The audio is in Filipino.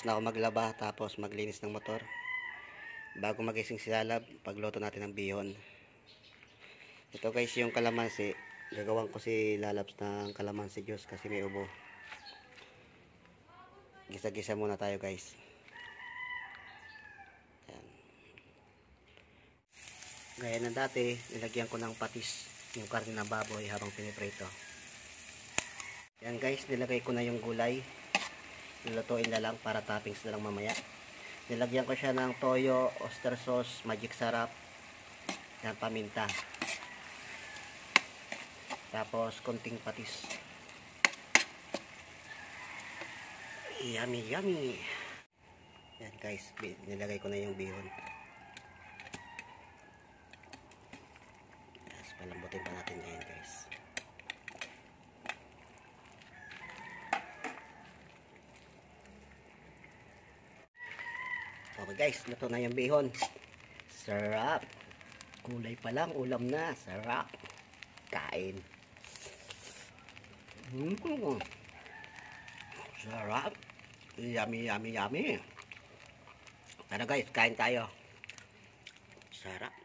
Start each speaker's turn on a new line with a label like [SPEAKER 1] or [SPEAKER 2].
[SPEAKER 1] Tapos na ako maglaba, tapos maglinis ng motor. Bago magising si Lalab, pagluto natin ng bihon. Ito guys yung kalamansi. Gagawin ko si Lalabs ng kalamansi juice kasi may ubo. Gisa-gisa muna tayo guys. Ayan. Gaya ng dati, nilagyan ko ng patis yung karne ng baboy habang piniprito. Yan guys, nilagay ko na yung gulay. Nilutuin na lang para toppings na lang mamaya. Nilagyan ko siya ng toyo, oyster sauce, magic sarap, yan, paminta. Tapos konting patis. Yummy, yummy. Yan guys, nilagay ko na yung bihon. Yes, palambutin pa natin ngayon guys. Okay guys, luto na yung bihon. Sarap. Kulay pa lang, ulam na. Sarap. Kain. Sarap. Yummy, yummy, yummy. Tara guys, kain tayo. Sarap.